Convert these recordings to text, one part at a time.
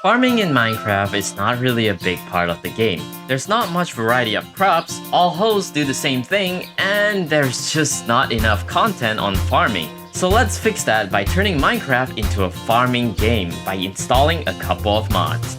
Farming in Minecraft is not really a big part of the game. There's not much variety of crops, all hosts do the same thing, and there's just not enough content on farming. So let's fix that by turning Minecraft into a farming game by installing a couple of mods.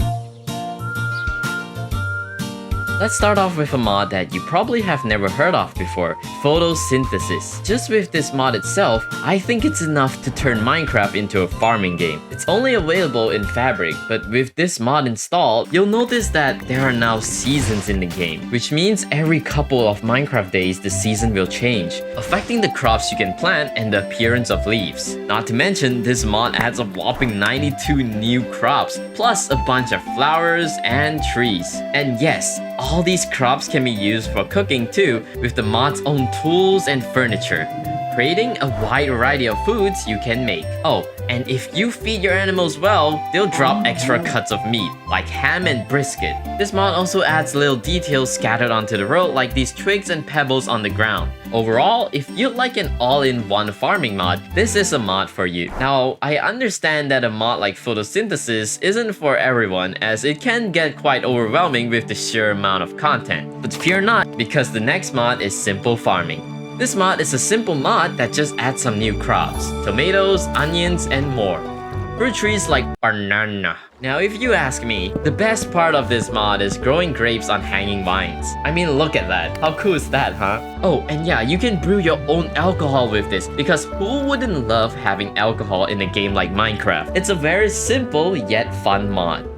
Let's start off with a mod that you probably have never heard of before, Photosynthesis. Just with this mod itself, I think it's enough to turn Minecraft into a farming game. It's only available in Fabric, but with this mod installed, you'll notice that there are now seasons in the game, which means every couple of Minecraft days the season will change, affecting the crops you can plant and the appearance of leaves. Not to mention, this mod adds a whopping 92 new crops, plus a bunch of flowers and trees. And yes, all these crops can be used for cooking too, with the mod's own tools and furniture, creating a wide variety of foods you can make. Oh, and if you feed your animals well, they'll drop extra cuts of meat, like ham and brisket. This mod also adds little details scattered onto the road, like these twigs and pebbles on the ground. Overall, if you'd like an all-in-one farming mod, this is a mod for you. Now, I understand that a mod like Photosynthesis isn't for everyone, as it can get quite overwhelming with the sheer amount of content. But fear not, because the next mod is Simple Farming. This mod is a simple mod that just adds some new crops, tomatoes, onions, and more. Fruit trees like banana. Now if you ask me, the best part of this mod is growing grapes on hanging vines. I mean, look at that. How cool is that, huh? Oh, and yeah, you can brew your own alcohol with this, because who wouldn't love having alcohol in a game like Minecraft? It's a very simple yet fun mod.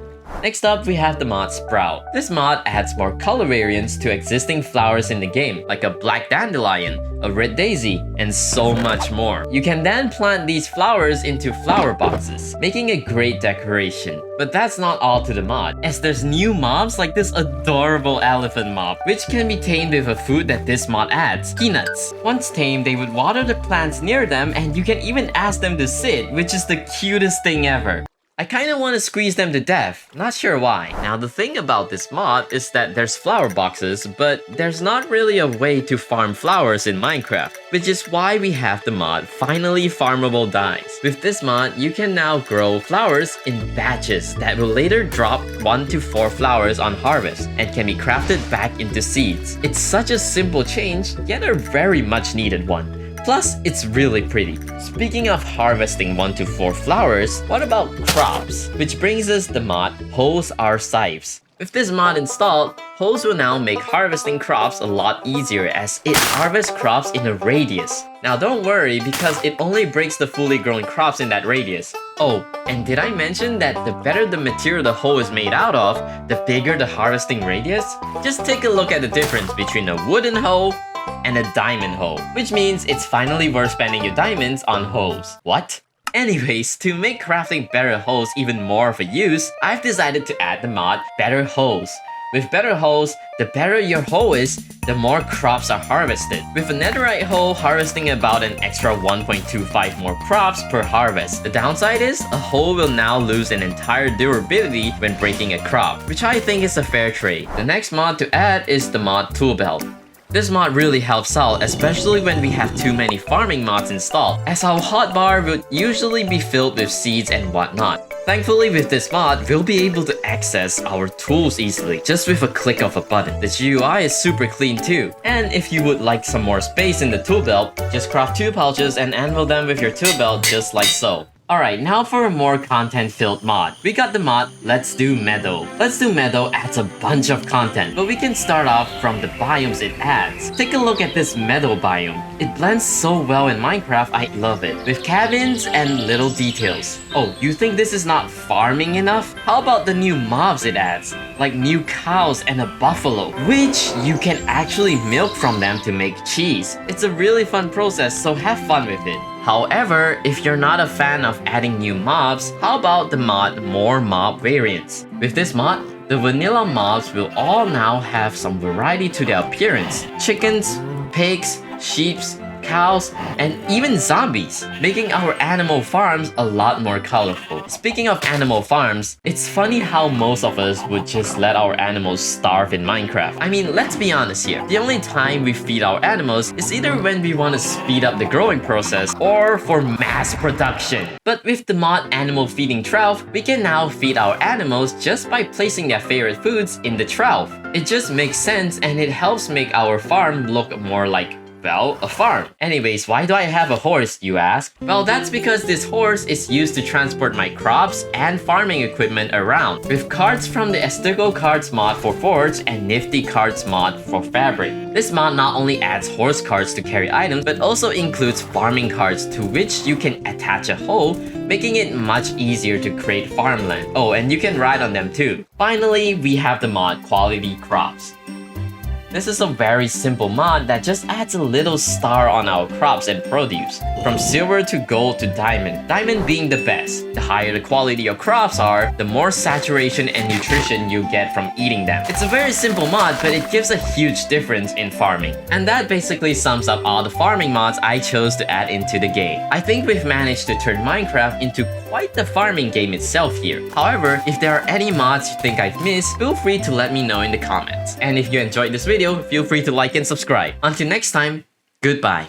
Next up, we have the mod Sprout. This mod adds more color variants to existing flowers in the game, like a black dandelion, a red daisy, and so much more. You can then plant these flowers into flower boxes, making a great decoration. But that's not all to the mod, as there's new mobs like this adorable elephant mob, which can be tamed with a food that this mod adds, peanuts. Once tamed, they would water the plants near them, and you can even ask them to sit, which is the cutest thing ever. I kinda wanna squeeze them to death, not sure why. Now the thing about this mod is that there's flower boxes, but there's not really a way to farm flowers in Minecraft, which is why we have the mod Finally Farmable Dyes. With this mod, you can now grow flowers in batches that will later drop 1 to 4 flowers on harvest and can be crafted back into seeds. It's such a simple change, yet a very much needed one. Plus, it's really pretty. Speaking of harvesting 1 to 4 flowers, what about crops? Which brings us the mod Hoes Are Scythes. With this mod installed, hoes will now make harvesting crops a lot easier as it harvests crops in a radius. Now don't worry, because it only breaks the fully grown crops in that radius. Oh, and did I mention that the better the material the hoe is made out of, the bigger the harvesting radius? Just take a look at the difference between a wooden hoe and a diamond hoe, which means it's finally worth spending your diamonds on hoes. What? Anyways, to make crafting better hoes even more of a use, I've decided to add the mod Better Hoes. With better hoes, the better your hoe is, the more crops are harvested. With a netherite hoe harvesting about an extra 1.25 more crops per harvest. The downside is, a hoe will now lose an entire durability when breaking a crop, which I think is a fair trade. The next mod to add is the mod Tool Belt. This mod really helps out, especially when we have too many farming mods installed, as our hotbar would usually be filled with seeds and whatnot. Thankfully, with this mod, we'll be able to access our tools easily, just with a click of a button. The GUI is super clean too. And if you would like some more space in the tool belt, just craft 2 pouches and anvil them with your tool belt just like so. Alright, now for a more content-filled mod. We got the mod Let's Do Meadow. Let's Do Meadow adds a bunch of content, but we can start off from the biomes it adds. Take a look at this meadow biome. It blends so well in Minecraft, I love it, with cabins and little details. Oh, you think this is not farming enough? How about the new mobs it adds? Like new cows and a buffalo, which you can actually milk from them to make cheese. It's a really fun process, so have fun with it. However, if you're not a fan of adding new mobs, how about the mod More Mob Variants? With this mod, the vanilla mobs will all now have some variety to their appearance. Chickens, pigs, sheep, cows, and even zombies, making our animal farms a lot more colorful. Speaking of animal farms, it's funny how most of us would just let our animals starve in Minecraft. I mean, let's be honest here. The only time we feed our animals is either when we want to speed up the growing process or for mass production. But with the mod Animal Feeding Trough, we can now feed our animals just by placing their favorite foods in the trough. It just makes sense and it helps make our farm look more like, well, a farm. Anyways, why do I have a horse, you ask? Well, that's because this horse is used to transport my crops and farming equipment around, with carts from the NiftyCarts mod for Forge and NiftyCarts mod for Fabric. This mod not only adds horse carts to carry items, but also includes farming carts to which you can attach a hoe, making it much easier to create farmland. Oh, and you can ride on them too. Finally, we have the mod Quality Crops. This is a very simple mod that just adds a little star on our crops and produce, from silver to gold to diamond, diamond being the best. The higher the quality your crops are, the more saturation and nutrition you get from eating them. It's a very simple mod, but it gives a huge difference in farming. And that basically sums up all the farming mods I chose to add into the game. I think we've managed to turn Minecraft into quite the farming game itself here. However, if there are any mods you think I've missed, feel free to let me know in the comments. And if you enjoyed this video, feel free to like and subscribe. Until next time, goodbye.